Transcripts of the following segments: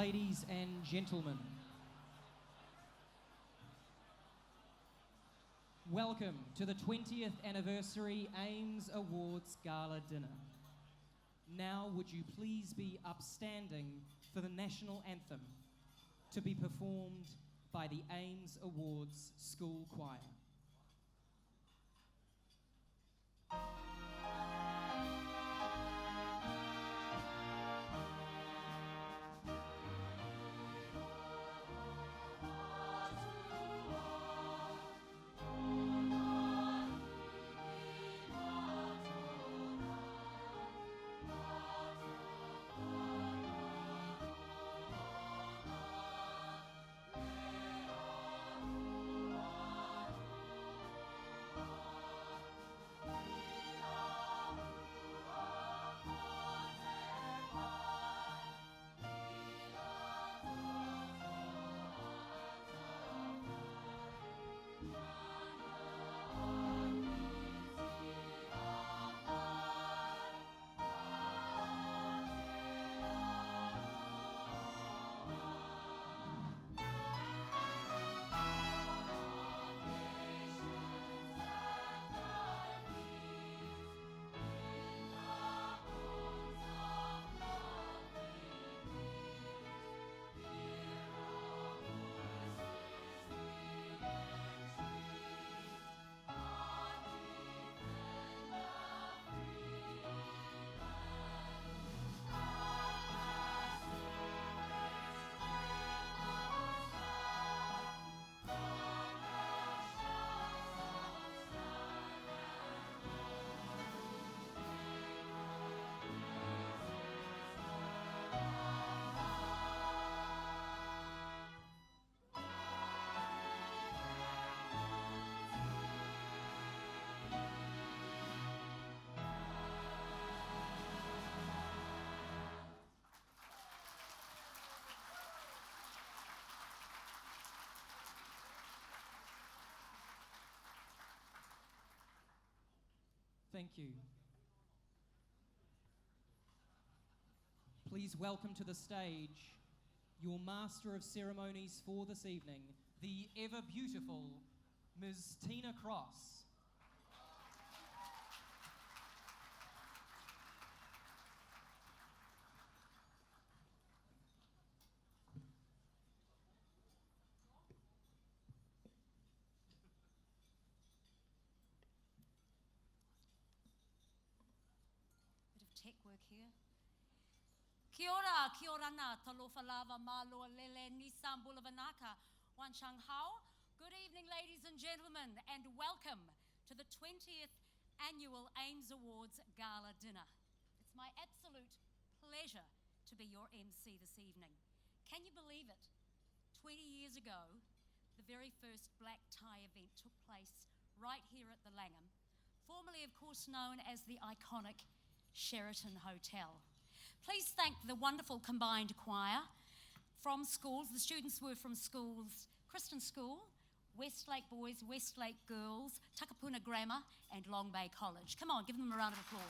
Ladies and gentlemen, welcome to the 20th anniversary AIMES Awards Gala dinner. Now would you please be upstanding for the national anthem to be performed by the AIMES Awards School Choir. Thank you. Please welcome to the stage your Master of Ceremonies for this evening, the ever beautiful Ms. Tina Cross. Tech work here. Kia ora, kia orana, talofa lava, malo lele, nisan bulavanaka, wanchang hao. Good evening, ladies and gentlemen, and welcome to the 20th Annual AIMES Awards Gala Dinner. It's my absolute pleasure to be your MC this evening. Can you believe it? 20 years ago, the very first black tie event took place right here at the Langham, formerly, of course, known as the iconic Sheraton Hotel. Please thank the wonderful combined choir from schools. The students were from schools, Kristen School, Westlake Boys, Westlake Girls, Takapuna Grammar and Long Bay College. Come on, give them a round of applause.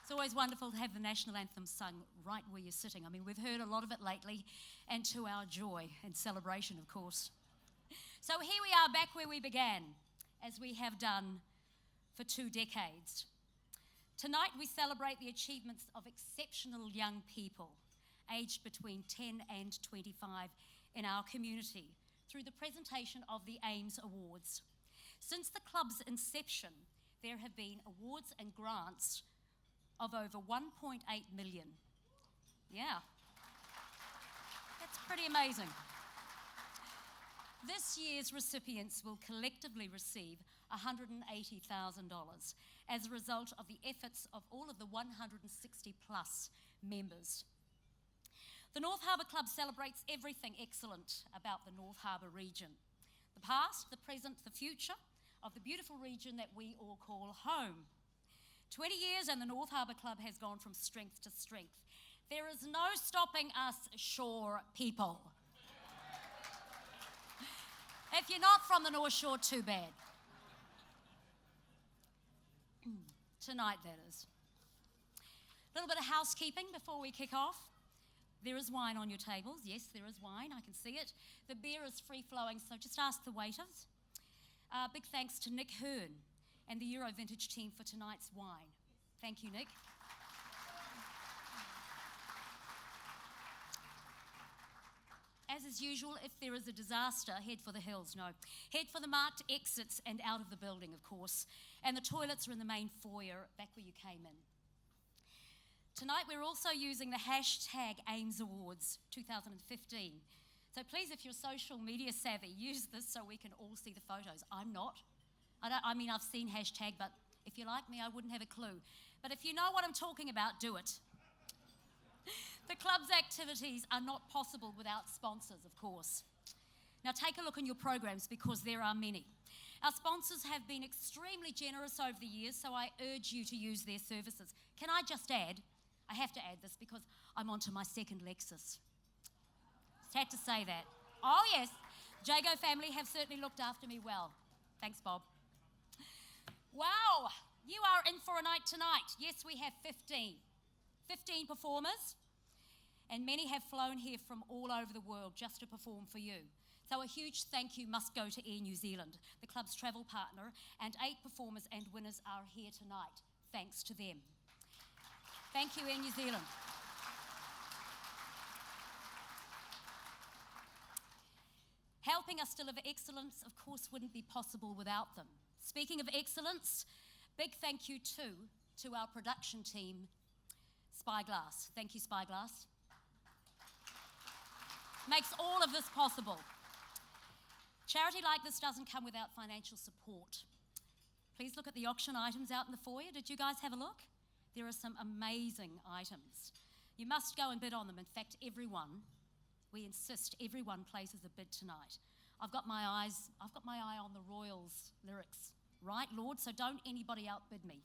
It's always wonderful to have the national anthem sung right where you're sitting. I mean, we've heard a lot of it lately, and to our joy and celebration, of course. So here we are back where we began, as we have done for 2 decades. Tonight we celebrate the achievements of exceptional young people, aged between 10 and 25 in our community, through the presentation of the AIMES Awards. Since the club's inception, there have been awards and grants of over 1.8 million. Yeah, that's pretty amazing. This year's recipients will collectively receive $180,000 as a result of the efforts of all of the 160 plus members. The North Harbour Club celebrates everything excellent about the North Harbour region. The past, the present, the future of the beautiful region that we all call home. 20 years and the North Harbour Club has gone from strength to strength. There is no stopping us shore people. If you're not from the North Shore, too bad. Tonight, that is. A little bit of housekeeping before we kick off. There is wine on your tables. Yes, there is wine. I can see it. The beer is free-flowing, so just ask the waiters. Big thanks to Nick Hearn and the Euro Vintage team for tonight's wine. Thank you, Nick. As is usual, if there is a disaster, head for the hills. No. Head for the marked exits and out of the building, of course. And the toilets are in the main foyer, back where you came in. Tonight, we're also using the hashtag AIMES Awards 2015. So please, if you're social media savvy, use this so we can all see the photos. I'm not. I've seen hashtag, but if you're like me, I wouldn't have a clue. But if you know what I'm talking about, do it. The club's activities are not possible without sponsors, of course. Now take a look in your programs because there are many. Our sponsors have been extremely generous over the years, so I urge you to use their services. Can I just add, I have to add this because I'm onto my second Lexus. Just had to say that. Oh yes, Jago family have certainly looked after me well. Thanks, Bob. Wow, you are in for a night tonight. Yes, we have 15 performers, and many have flown here from all over the world just to perform for you. So a huge thank you must go to Air New Zealand, the club's travel partner, and 8 performers and winners are here tonight. Thanks to them. Thank you, Air New Zealand. Helping us deliver excellence, of course, wouldn't be possible without them. Speaking of excellence, big thank you too to our production team, Spyglass. Thank you, Spyglass. Makes all of this possible. Charity like this doesn't come without financial support. Please look at the auction items out in the foyer. Did you guys have a look? There are some amazing items. You must go and bid on them. In fact, everyone, we insist, everyone places a bid tonight. I've got my eye on the Royals lyrics, right, Lord? So don't anybody outbid me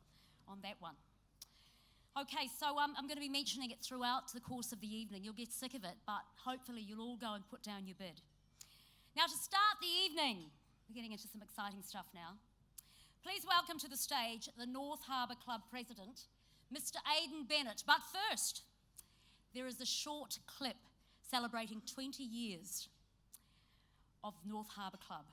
on that one. Okay, so I'm going to be mentioning it throughout the course of the evening. You'll get sick of it, but hopefully you'll all go and put down your bid. Now, to start the evening, we're getting into some exciting stuff now. Please welcome to the stage the North Harbour Club President, Mr. Aidan Bennett. But first, there is a short clip celebrating 20 years of North Harbour Club.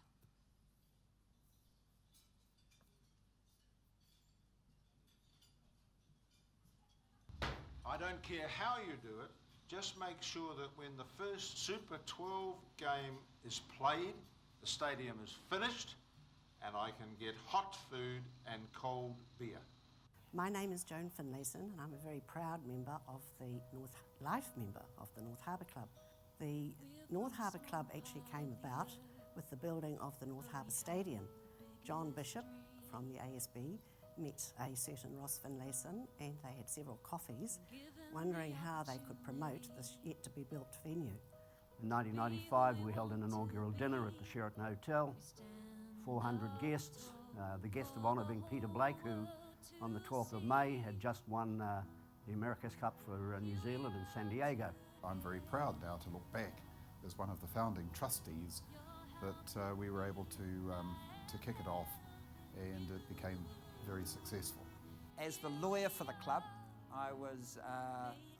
I don't care how you do it, just make sure that when the first Super 12 game is played, the stadium is finished and I can get hot food and cold beer. My name is Joan Finlayson and I'm a very proud member of the North Harbour Club. The North Harbour Club actually came about with the building of the North Harbour Stadium. John Bishop from the ASB met a certain Ross Finlayson and they had several coffees wondering how they could promote this yet to be built venue. In 1995 we held an inaugural dinner at the Sheraton Hotel, 400 guests, the guest of honour being Peter Blake, who on the 12th of May had just won the America's Cup for New Zealand in San Diego. I'm very proud now to look back as one of the founding trustees that we were able to kick it off, and it became very successful. As the lawyer for the club, I was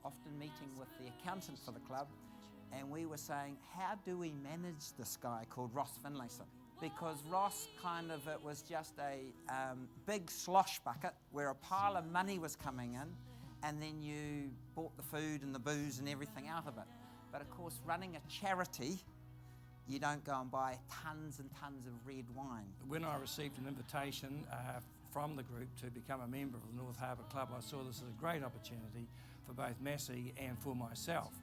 often meeting with the accountant for the club, and we were saying, how do we manage this guy called Ross Finlayson? Because Ross it was just a big slosh bucket where a pile of money was coming in, and then you bought the food and the booze and everything out of it. But of course, running a charity, you don't go and buy tons and tons of red wine. When I received an invitation from the group to become a member of the North Harbour Club, I saw this as a great opportunity for both Massey and for myself.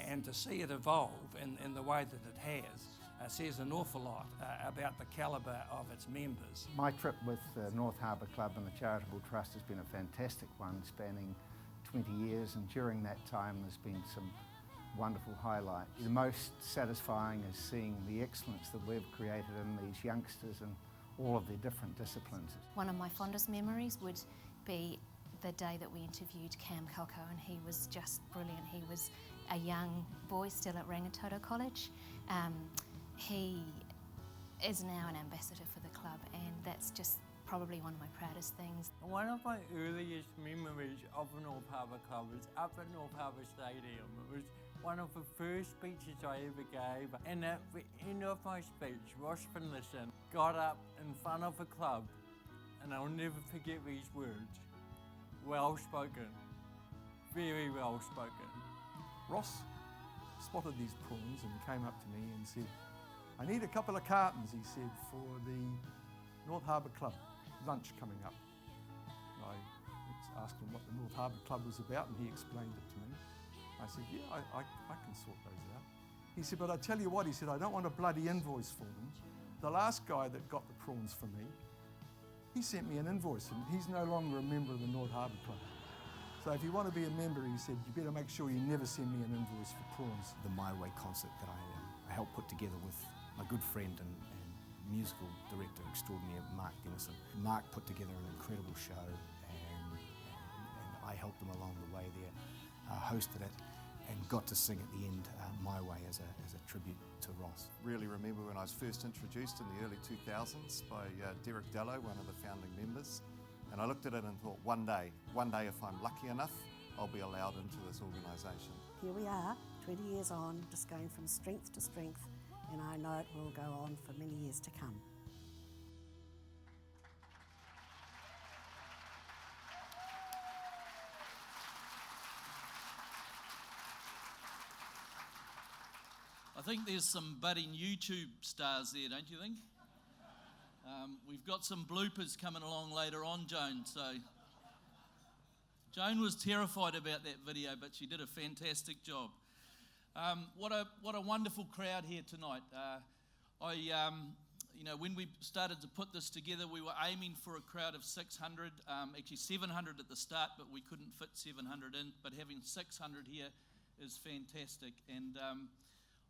And to see it evolve in the way that it has says an awful lot about the calibre of its members. My trip with the North Harbour Club and the Charitable Trust has been a fantastic one, spanning 20 years, and during that time there's been some wonderful highlights. The most satisfying is seeing the excellence that we've created in these youngsters and all of their different disciplines. One of my fondest memories would be the day that we interviewed Cam Kalko, and he was just brilliant. He was a young boy still at Rangitoto College. He is now an ambassador for the club, and that's just probably one of my proudest things. One of my earliest memories of the North Harbour Club was up at North Harbour Stadium. It was one of the first speeches I ever gave, and at the end of my speech, Ross Finlayson got up in front of the club, and I'll never forget these words. Well spoken, very well spoken. Ross spotted these prawns and came up to me and said, "I need a couple of cartons," he said, "for the North Harbour Club lunch coming up." I asked him what the North Harbour Club was about, and he explained it to me. I said, "Yeah, I can sort those out." He said, "But I tell you what," he said, "I don't want a bloody invoice for them. The last guy that got the prawns for me, he sent me an invoice, and he's no longer a member of the North Harbour Club. So if you want to be a member," he said, "you better make sure you never send me an invoice for prawns." The My Way concert that I helped put together with my good friend and musical director extraordinaire, Mark Dennison. Mark put together an incredible show, and I helped them along the way there, hosted it, and got to sing at the end My Way as a tribute to Ross. Really remember when I was first introduced in the early 2000s by Derek Dello, one of the founding members, and I looked at it and thought, one day if I'm lucky enough, I'll be allowed into this organisation. Here we are, 20 years on, just going from strength to strength, and I know it will go on for many years to come. I think there's some budding YouTube stars there, don't you think? We've got some bloopers coming along later on, Joan. So Joan was terrified about that video, but she did a fantastic job. What a wonderful crowd here tonight. When we started to put this together, we were aiming for a crowd of 600, actually 700 at the start, but we couldn't fit 700 in. But having 600 here is fantastic. And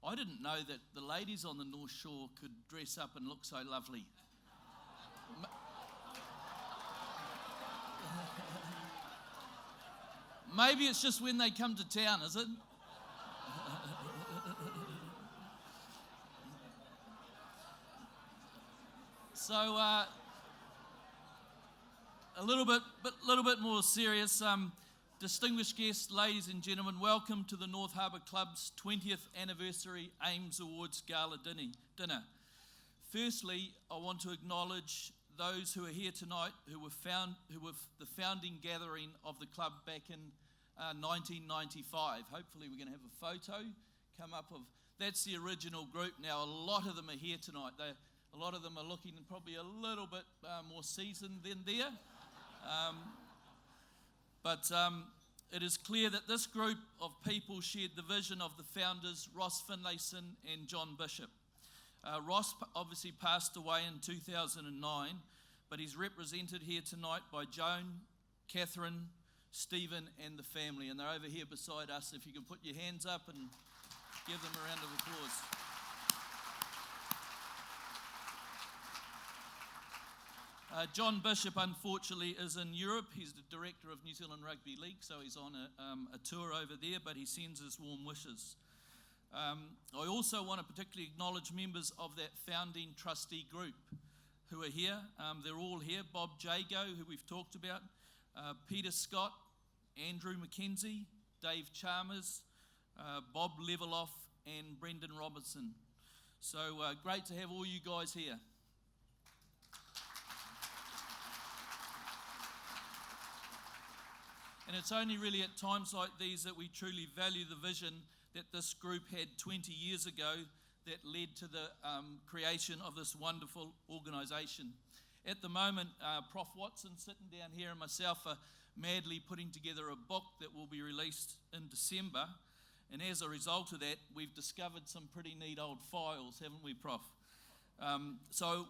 I didn't know that the ladies on the North Shore could dress up and look so lovely. Maybe it's just when they come to town, is it? So a little bit more serious. Distinguished guests, ladies and gentlemen, welcome to the North Harbour Club's 20th anniversary AIMES Awards Gala dinner. Firstly, I want to acknowledge those who are here tonight who were the founding gathering of the club back in 1995. Hopefully we're going to have a photo come up of, that's the original group. Now a lot of them are here tonight. A lot of them are looking probably a little bit more seasoned than there. But it is clear that this group of people shared the vision of the founders, Ross Finlayson and John Bishop. Ross obviously passed away in 2009, but he's represented here tonight by Joan, Catherine, Stephen and the family, and they're over here beside us. If you can put your hands up and give them a round of applause. John Bishop, unfortunately, is in Europe. He's the director of New Zealand Rugby League, so he's on a tour over there, but he sends his warm wishes. I also want to particularly acknowledge members of that founding trustee group who are here. They're all here. Bob Jago, who we've talked about, Peter Scott, Andrew McKenzie, Dave Chalmers, Bob Leveloff, and Brendan Robertson. So great to have all you guys here. And it's only really at times like these that we truly value the vision that this group had 20 years ago that led to the creation of this wonderful organisation. At the moment, Prof Watson sitting down here and myself are madly putting together a book that will be released in December. And as a result of that, we've discovered some pretty neat old files, haven't we, Prof? So